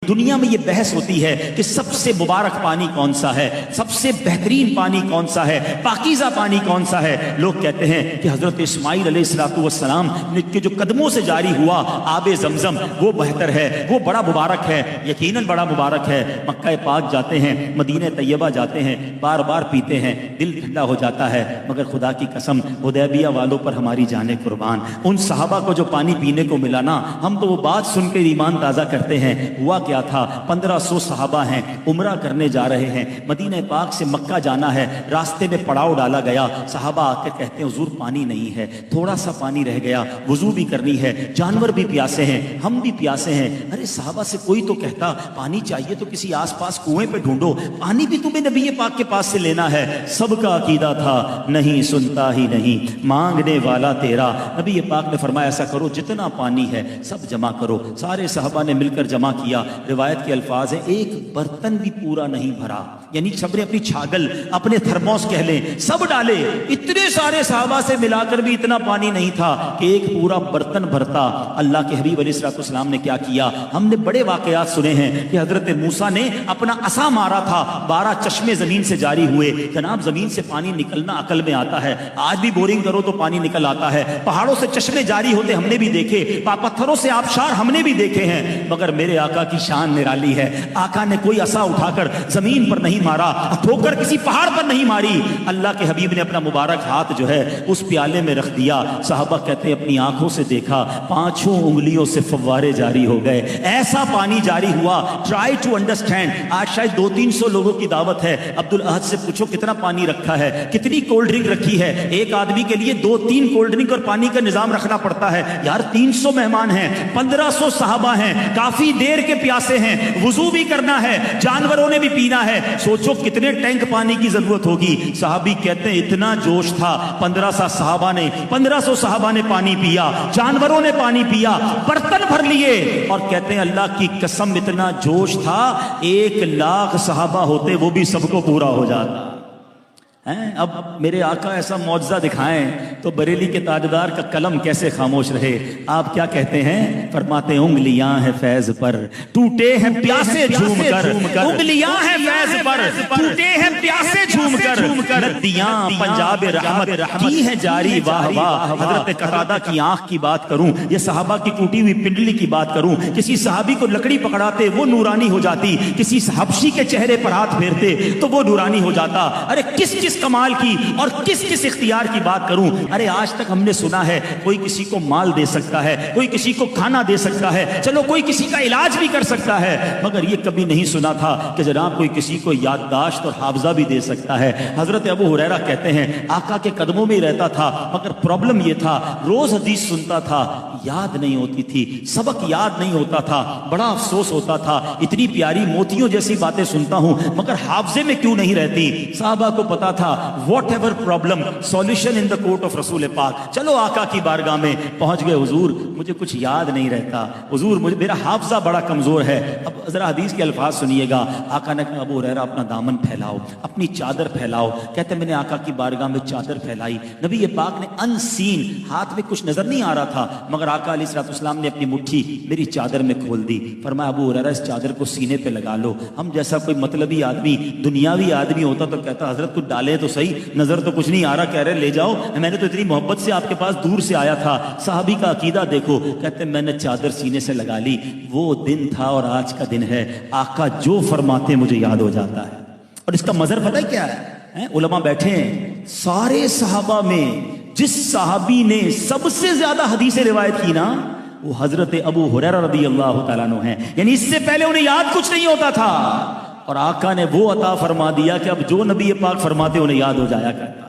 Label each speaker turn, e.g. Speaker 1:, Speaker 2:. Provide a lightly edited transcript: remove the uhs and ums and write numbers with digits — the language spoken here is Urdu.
Speaker 1: دنیا میں یہ بحث ہوتی ہے کہ سب سے مبارک پانی کون سا ہے، سب سے بہترین پانی کون سا ہے، پاکیزہ پانی کون سا ہے۔ لوگ کہتے ہیں کہ حضرت اسماعیل علیہ السلام کے جو قدموں سے جاری ہوا آب زمزم وہ بہتر ہے، وہ بڑا مبارک ہے، یقیناً بڑا مبارک ہے۔ مکہ پاک جاتے ہیں، مدینہ طیبہ جاتے ہیں، بار بار پیتے ہیں، دل ٹھنڈا ہو جاتا ہے، مگر خدا کی قسم حدیبیہ والوں پر ہماری جانیں قربان، ان صحابہ کو جو پانی پینے کو ملا نا، ہم تو وہ بات سن کے ایمان تازہ کرتے ہیں۔ ہوا کیا تھا، 1500 صحابہ ہیں، عمرہ کرنے جا رہے ہیں، مدینہ پاک سے مکہ جانا ہے، راستے میں پڑاؤ ڈالا گیا، صحابہ آ کے کہتے ہیں حضور پانی نہیں ہے، تھوڑا سا پانی رہ گیا، وضو بھی کرنی ہے، جانور بھی پیاسے ہیں، ہم بھی پیاسے ہیں۔ ارے صحابہ سے کوئی تو کہتا پانی چاہیے تو کسی آس پاس کنویں پہ ڈھونڈو، پانی بھی تمہیں نبی پاک کے پاس سے لینا ہے۔ سب کا عقیدہ تھا نہیں سنتا ہی نہیں، مانگنے والا تیرا۔ نبی پاک نے فرمایا ایسا کرو جتنا پانی ہے سب جمع کرو۔ سارے صحابہ نے مل کر جمع کیا۔ روایت کے الفاظ ہیں ایک برتن بھی پورا نہیں بھرا، یعنی سب نے اپنی چھاگل اپنے تھرموس کہہ لیں سب ڈالے، اتنے سارے صحابہ سے ملا کر بھی اتنا پانی نہیں تھا کہ ایک پورا برتن بھرتا۔ اللہ کے حبیب علیہ السلام نے کیا کیا، ہم نے بڑے واقعات سنے ہیں کہ حضرت موسیٰ نے اپنا عصا مارا تھا، 12 چشمے زمین سے جاری ہوئے۔ جناب زمین سے پانی نکلنا عقل میں آتا ہے، آج بھی بورنگ کرو تو پانی نکل آتا ہے، پہاڑوں سے چشمے جاری ہوتے ہم نے بھی دیکھے، پتھروں سے آبشار ہم نے بھی دیکھے ہیں، مگر میرے آقا کی شان نرالی ہے۔ آقا نے کوئی عصا اٹھا کر زمین پر نہیں مارا، ٹھوکر کسی پہاڑ پر نہیں ماری، اللہ کے حبیب نے اپنا مبارک ہاتھ جو ہے اس پیالے میں رکھ دیا۔ صحابہ کہتے ہیں اپنی آنکھوں سے دیکھا، 5 انگلیوں سے فوارے جاری ہو گئے، ایسا پانی جاری ہوا۔ ٹرائی ٹو انڈرسٹینڈ، آج شاید 200-300 لوگوں کی دعوت ہے، عبد الاحد سے پوچھو کتنا پانی رکھا ہے، کتنی کولڈ ڈرنک رکھی ہے، ایک آدمی کے لیے 2-3 کولڈ ڈرنک اور پانی کا نظام رکھنا پڑتا ہے۔ یار 300 مہمان ہیں، 1500 صحابہ ہیں، کافی دیر کے پیاسے ہیں، وضو بھی کرنا ہے، جانوروں نے بھی پینا ہے، سوچو کتنے ٹینک پانی کی ضرورت ہوگی۔ صحابی کہتے ہیں اتنا جوش تھا، 1500 صحابہ نے پانی پیا، جانوروں نے پانی پیا، برتن بھر لیے، اور کہتے ہیں اللہ کی قسم اتنا جوش تھا 1,00,000 صحابہ ہوتے وہ بھی سب کو پورا ہو جاتا۔ اب میرے آقا ایسا معجزہ دکھائیں تو بریلی کے تاجدار کا قلم کیسے خاموش رہے۔ آپ کیا کہتے ہیں، فرماتے ہیں انگلیاں ہیں فیض پر ٹوٹے ہیں پیاسے جھوم کر، انگلیاں ہیں فیض پر ٹوٹے ہیں پیاسے جھوم کر، ندیاں پنجاب رحمت کی ہیں جاری واہ واہ۔ حضرت قتادہ کی آنکھ کی بات کروں یا صحابہ کی ٹوٹی ہوئی پنڈلی کی بات کروں، کسی صحابی کو لکڑی پکڑاتے وہ نورانی ہو جاتی، کسی حبشی کے چہرے پر ہاتھ پھیرتے تو وہ نورانی ہو جاتا۔ ارے کس کمال کی اور کس اختیار کی بات کروں۔ ارے آج تک ہم نے سنا ہے کوئی کسی کو مال دے سکتا ہے، کوئی کسی کو کھانا دے سکتا ہے، چلو کوئی کسی کا علاج بھی کر سکتا ہے، مگر یہ کبھی نہیں سنا تھا کہ جناب کوئی کسی کو یادداشت اور حافظہ بھی دے سکتا ہے۔ حضرت ابو ہریرہ کہتے ہیں آقا کے قدموں میں ہی رہتا تھا، مگر پرابلم یہ تھا روز حدیث سنتا تھا، یاد نہیں ہوتی تھی، سبق یاد نہیں ہوتا تھا، بڑا افسوس ہوتا تھا، اتنی پیاری موتیوں جیسی باتیں سنتا ہوں مگر حافظے میں کیوں نہیں رہتی۔ صحابہ کو پتا تھا what ever problem solution in the court of رسول پاک۔ چلو آقا کی بارگاہ میں پہنچ گئے، حضور مجھے کچھ یاد نہیں رہتا، حضور مجھے میرا حافظہ بڑا کمزور ہے۔ اب ذرا حدیث کے الفاظ سنیے گا، آقا نے کہا ابو ہریرہ اپنا دامن پھیلاؤ، اپنی چادر پھیلاؤ۔ کہتے میں نے آقا کی بارگاہ میں چادر پھیلائی، نبی پاک نے ان سین، ہاتھ میں کچھ نظر نہیں آ رہا تھا مگر آقا علیہ السلام نے اپنی مٹھی میری چادر میں کھول دی، فرمایا ابو ہریرہ اس چادر کو سینے پہ لگا لو۔ ہم جیسا کوئی مطلبی آدمی دنیاوی آدمی ہوتا تو کہتا حضرت کچھ ڈالے تو صحیح، نظر تو کچھ نہیں آ رہا، کہہ رہے لے جاؤ، میں نے تو اتنی محبت سے آپ کے پاس دور سے آیا تھا۔ صحابی کا عقیدہ دیکھو، کہتے میں نے چادر سینے سے لگا لی، وہ دن تھا اور آج کا دن ہے، آقا جو فرماتے مجھے یاد ہو جاتا ہے۔ اور اس کا مظہر پتہ ہے کیا ہے، علماء بیٹھے ہیں، سارے صحابہ میں جس صحابی نے سب سے زیادہ حدیث روایت کی نا وہ حضرت ابو ہریرہ رضی اللہ تعالیٰ عنہ ہیں، یعنی اس سے پہلے انہیں یاد کچھ نہیں ہوتا تھا اور آقا نے وہ عطا فرما دیا کہ اب جو نبی پاک فرماتے انہیں یاد ہو جایا کرتا۔